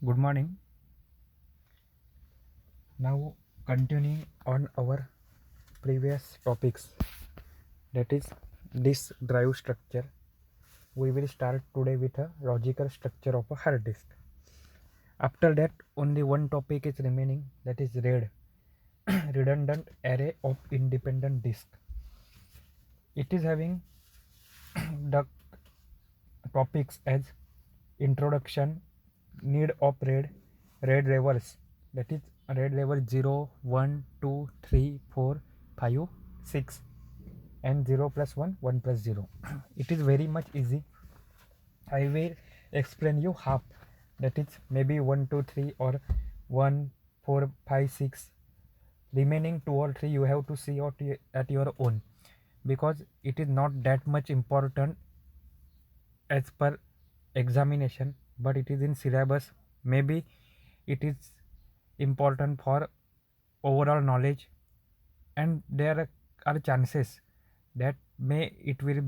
Good morning. Now continuing on our previous topics, that is disk drive structure. We will start today with a logical structure of a hard disk. After that, only one topic is remaining, that is RAID, redundant array of independent disk. It is having the topics as introduction, need of RAID, RAID levels, that is RAID level 0, 1, 2, 3, 4, 5, 6 and 0 plus 1, 1 plus 0. It is very much easy. I will explain you half, that is maybe 1, 2, 3 or 1, 4, 5, 6. Remaining 2 or 3 you have to see at your own, because it is not that much important as per examination, but it is in syllabus. Maybe it is important for overall knowledge, and there are chances that it will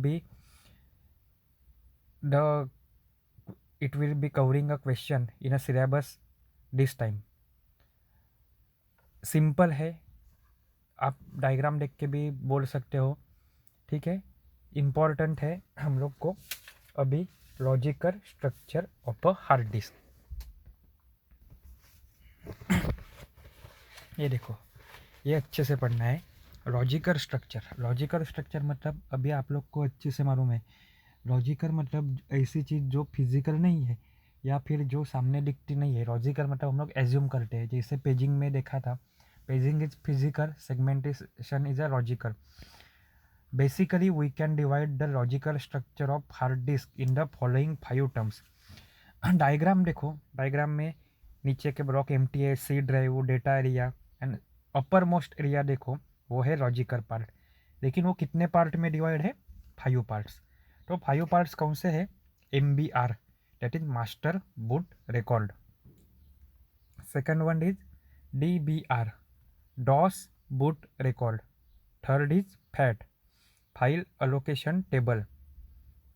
be covering a question in a syllabus this time. Simple है, आप diagram देख के भी बोल सकते हो, ठीक है. इम्पॉर्टेंट है हम लोग को अभी logical structure of a hard disc. ये देखो, ये अच्छे से पढ़ना है. लॉजिकल स्ट्रक्चर मतलब अभी आप लोग को अच्छे से मालूम है. लॉजिकल मतलब ऐसी चीज़ जो फिजिकल नहीं है या फिर जो सामने दिखती नहीं है. लॉजिकल मतलब हम लोग एज्यूम करते हैं, जैसे पेजिंग में देखा था. Paging is physical, segmentation is a logical. Basically we can divide the logical structure of hard disk in the following 5 terms. Diagram देखो, डायग्राम में नीचे के ब्लॉक एम्प्टी है, C drive, data area and upper most area देखो, वो है logical part. लेकिन वो कितने पार्ट में डिवाइड है? 5 पार्ट्स. तो 5 पार्ट्स कौन से है? MBR, that is master boot record. Second one is DBR, DOS boot record. Third is FAT, file allocation table.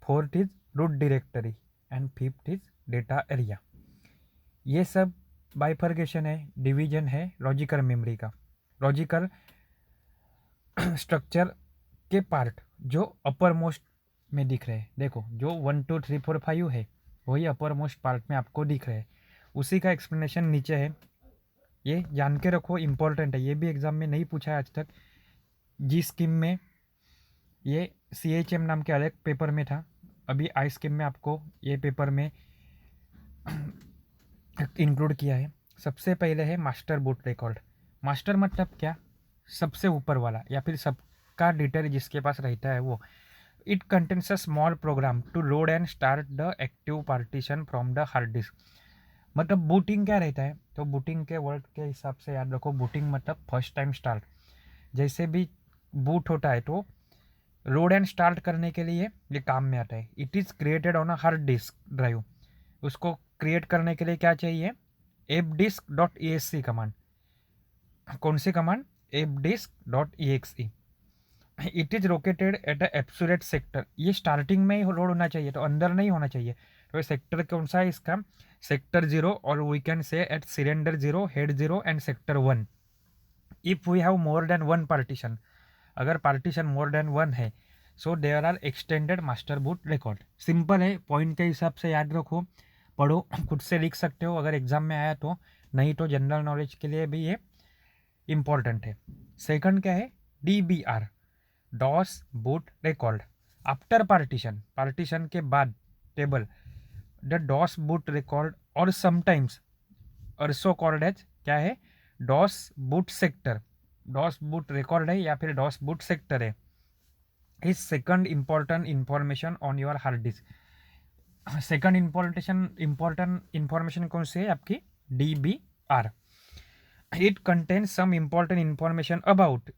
Fourth is root directory and fifth is data area. ये सब bifurcation है, division है logical memory का. Logical structure के part जो upper most में दिख रहे हैं, देखो जो 1 2 3 4 5 है वही अपर मोस्ट पार्ट में आपको दिख रहे हैं. उसी का एक्सप्लेनेशन नीचे है, ये जान के रखो, इम्पोर्टेंट है. ये भी एग्जाम में नहीं पूछा है आज तक. जी स्कीम में ये CHM नाम के अलग पेपर में था, अभी आई स्कीम में आपको ये पेपर में इंक्लूड किया है. सबसे पहले है मास्टर बूट रिकॉर्ड. मास्टर मतलब क्या? सबसे ऊपर वाला या फिर सबका डिटेल जिसके पास रहता है वो. It contains a small program to load and start the active partition from the hard disk. मतलब बूटिंग क्या रहता है? तो बूटिंग के वर्ड के हिसाब से याद रखो, बूटिंग मतलब फर्स्ट टाइम स्टार्ट. जैसे भी बूट होता है तो लोड एंड स्टार्ट करने के लिए ये काम में आता है. It is created on a hard disk drive. उसको क्रिएट करने के लिए क्या चाहिए? fdisk.exe command. कौन सी command? fdisk.exe. It is located at a absolute sector. ये स्टार्टिंग में ही लोड होना चाहिए, तो अंदर नहीं होना चाहिए. तो ये सेक्टर कौन सा है इसका? सेक्टर 0, और we can say at cylinder 0, head 0 and sector 1. If we have more than 1 partition, अगर पार्टीशन मोर देन 1 है, so there are extended master boot record. Simple है, पॉइंट के हिसाब से याद रखो, पढ़ो, खुद से लिख सकते हो अगर एग्जाम में आया तो, नहीं तो जनरल नॉलेज के लिए भी ये इम्पॉर्टेंट है. सेकंड क्या है? DBR, DOS boot record. After partition के बाद table, the DOS boot record और समटाइम्स अर्सो कॉल्ड एज क्या है? DOS boot sector. DOS boot record है या फिर डॉस बूट सेक्टर है. Is second important information on your hard disk. Second important information कौन सी है आपकी? DBR. It contains some important information about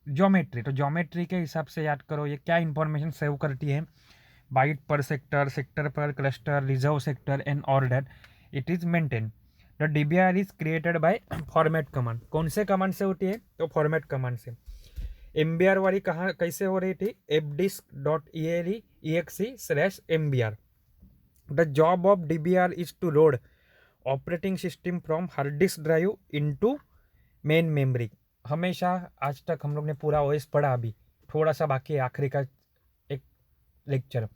geometry. तो ज्योमेट्री के हिसाब से याद करो ये क्या इंफॉर्मेशन सेव करती है? बाइट पर सेक्टर, सेक्टर पर cluster, reserve sector and all that it is maintain. The DBR is created by format command. कौन से कमांड से होती है? तो फॉर्मेट कमांड से. MBR वाली कहाँ कैसे हो रही थी? fdisk.exe/MBR. The job of DBR is to load operating system from hard disk drive into main memory. हमेशा आज तक हम लोग ने पूरा ओएस पढ़ा, अभी थोड़ा सा बाकी है आखिरी का एक लेक्चर।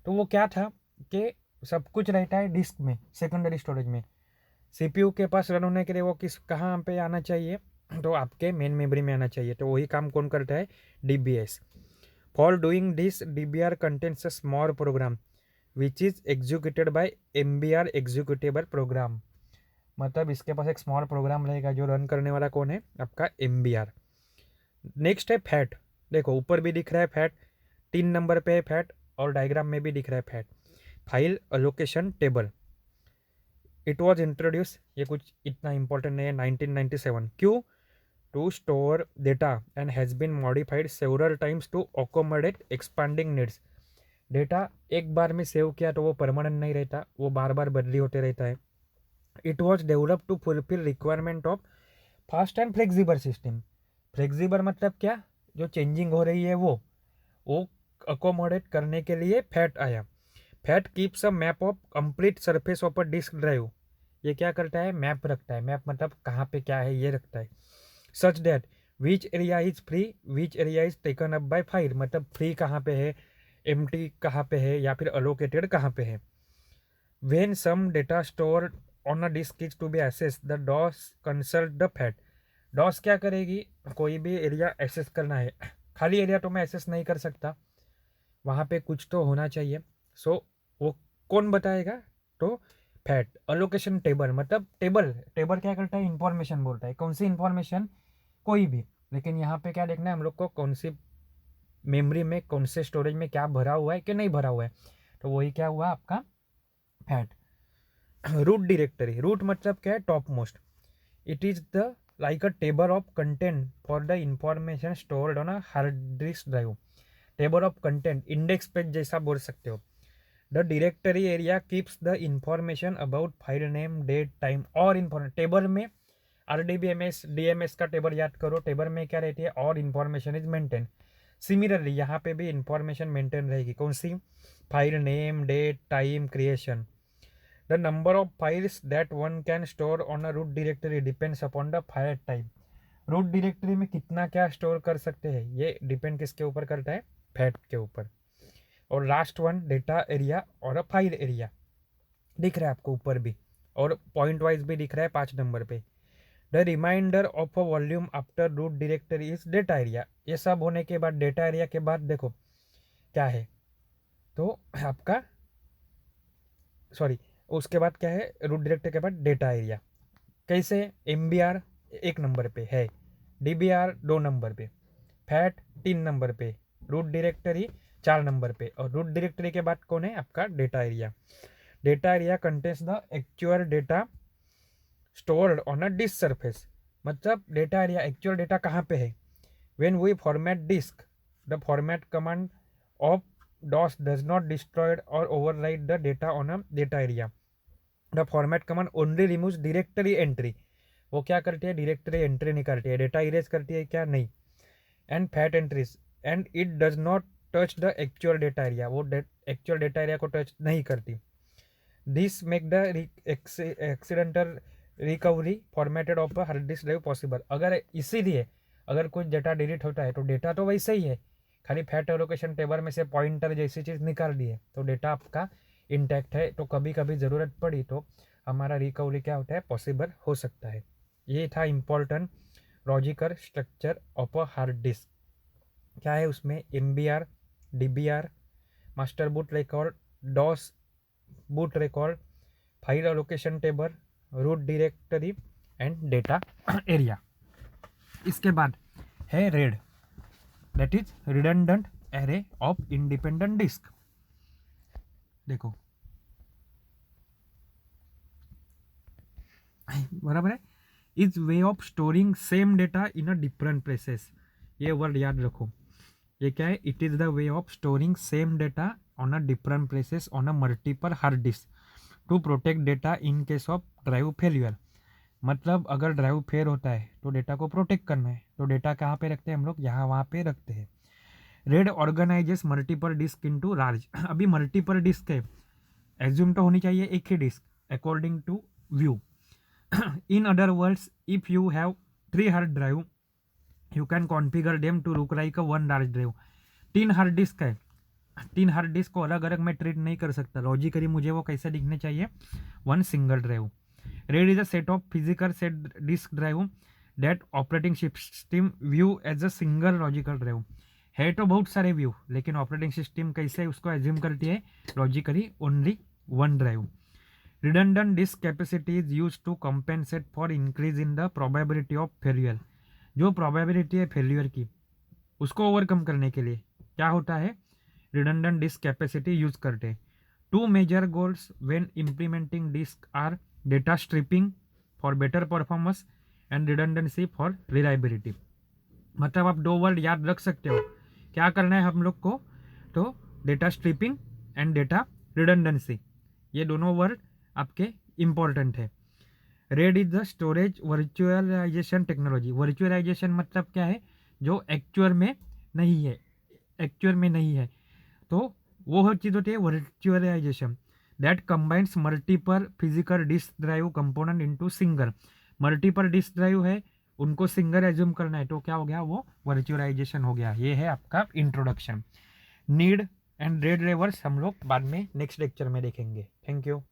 तो वो क्या था कि सब कुछ रहता है डिस्क में, सेकेंडरी स्टोरेज में। सीपीयू के पास रन होने के लिए वो किस कहाँ पे आना चाहिए, तो आपके मेन मेमोरी में आना चाहिए। तो वही काम कौन करता है, DBS. For doing this DBR contains a small program which is executed by MBR executable program. मतलब इसके पास एक स्मॉल प्रोग्राम रहेगा जो रन करने वाला कौन है, आपका एमबीआर। नेक्स्ट है फैट। देखो ऊपर भी दिख रहा है फैट, 3 नंबर पे है फैट, और डायग्राम में भी दिख रहा है FAT, file allocation table. It was introduce, ये कुछ इतना इंपॉर्टेंट नहीं है, 1997। क्यों, to store data and has been modified several times to accommodate expanding needs. Data एक बार में सेव किया तो वो परमानेंट नहीं रहता, वो बार बार बदली होते रहता है। It was develop to fulfill requirement of fast and flexible system. Flexible मतलब क्या, जो चेंजिंग हो रही है वो अकोमोडेट करने के लिए फैट आया। Fat keeps a map of complete surface of a disk drive. ये क्या करता है, मैप रखता है। मैप मतलब कहाँ पे क्या है ये रखता है। Such that which area is free, which area is taken up by file, मतलब फ्री कहाँ पे है, एम्प्टी कहाँ पे है, या फिर अलोकेटेड कहाँ पे है। When some data store on a disk is to be access the DOS consult the FAT. DOS क्या करेगी, कोई भी एरिया एक्सेस करना है, खाली एरिया तो मैं एक्सेस नहीं कर सकता, वहाँ पे कुछ तो होना चाहिए। सो वो कौन बताएगा, तो फैट। अलोकेशन टेबल मतलब टेबल, टेबल क्या करता है, इंफॉर्मेशन बोलता है। कौन सी इंफॉर्मेशन, कोई भी, लेकिन यहाँ पे क्या देखना है हम लोग को, कौन सी मेमोरी में, कौन से स्टोरेज में क्या भरा हुआ है कि नहीं भरा हुआ है। तो वही क्या हुआ आपका फैट। रूट डायरेक्टरी, रूट मतलब क्या है, top most. It is the like a table of content for the information stored on a hard disk drive. Table of content, index page जैसा बोल सकते हो। The directory area keeps the information about file name, date, time और information. Table में RDBMS DMS का table याद करो, table में क्या रहती है, और इन्फॉर्मेशन इज मेंटेन। सिमिलरली यहाँ पे भी इंफॉर्मेशन मेंटेन रहेगी, कौन सी, file name, date, time, creation. The number of files that one can store on a root directory depends upon the file type. Root directory में कितना क्या स्टोर कर सकते हैं, ये डिपेंड किसके ऊपर करता है, फैट के ऊपर। और लास्ट वन डेटा एरिया और अ फाइल एरिया, दिख रहा है आपको ऊपर भी, और पॉइंट वाइज भी दिख रहा है 5 नंबर पे। The reminder of a volume after root directory is data area. ये सब होने के बाद डेटा एरिया के बाद देखो क्या है, तो आपका सॉरी, उसके बाद क्या है, रूट डायरेक्टरी के बाद डेटा एरिया। कैसे, एम बी आर 1 नंबर पे है, डी बी आर 2 नंबर पे, फैट 3 नंबर पे, रूट डायरेक्टरी 4 नंबर पे, और रूट डायरेक्टरी के बाद कौन है आपका, data area. Data area contains the actual data stored on a disk surface. मतलब डेटा एरिया एक्चुअल डेटा कहाँ पे है। When we format disk, the format command of DOS does not destroy or overwrite the data on a data area. The format command only removes directory entry. वो क्या करती है, directory entry नहीं करती है, डेटा इरेज करती है क्या, नहीं। And fat entries, and it does not touch the actual data area, वो एक्चुअल डेटा एरिया को टच नहीं करती। This make the accidental recovery formatted of a hard disk drive possible. अगर इसीलिए अगर कुछ डेटा डिलीट होता है तो डेटा तो वैसे ही है, खाली फैट एलोकेशन टेबल में से पॉइंटर जैसी चीज़ निकाल दी है, तो डेटा आपका इंटैक्ट है। तो कभी कभी ज़रूरत पड़ी तो हमारा रिकवरी क्या होता है, पॉसिबल हो सकता है। ये था important logical structure of a hard disk. क्या है उसमें, M B R, D B R, master boot record, DOS boot record, file allocation table, root directory and data area. इसके बाद है RAID, that is redundant array of independent disk. देखो बराबर है, is way of storing same data in a different places. ये word याद रखो, ये क्या है, it is the way of storing same data on a different places on a multiple hard disk to protect data in case of drive failure. मतलब अगर drive fail होता है तो डेटा को प्रोटेक्ट करना है, तो डेटा कहाँ पे रखते हैं हम लोग, यहाँ वहाँ पे रखते हैं। RAID organizes multiple disk into large. अभी मल्टीपल डिस्क है, एज्यूम तो होनी चाहिए एक ही disk, according to view. In other words, if you have 3 hard drive, you can configure them to look like a one large drive. 3 hard disk है, 3 hard disk को अलग अलग मैं ट्रीट नहीं कर सकता, लॉजिकली मुझे वो कैसे दिखने चाहिए, one single drive. RAID is a set of physical set disk drive that operating system view as a single logical drive. है तो बहुत सारे व्यू, लेकिन ऑपरेटिंग सिस्टम कैसे उसको एज्यूम करती है, logically only one drive. Redundant disk capacity is used to compensate for increase in the probability of failure. जो probability है फेलियर की, उसको ओवरकम करने के लिए क्या होता है, redundant disk capacity यूज करते हैं. Two major goals when implementing disk are data stripping for better performance and redundancy for reliability. मतलब आप 2 वर्ड याद रख सकते हो, क्या करना है हम लोग को, तो data stripping and data redundancy, ये दोनों वर्ड आपके इम्पोर्टेंट है. RAID is the storage virtualization technology. Virtualization मतलब क्या है, जो एक्चुअल में नहीं है, एक्चुअल में नहीं है, तो वो चीज़ होती है virtualization. That combines multiple physical disk drive component into single. Multiple disk drive है, उनको सिंगल एज्यूम करना है, तो क्या हो गया, वो वर्चुअलाइजेशन हो गया. ये है आपका introduction. Need and red drivers हम लोग बाद में नेक्स्ट लेक्चर में देखेंगे. Thank you.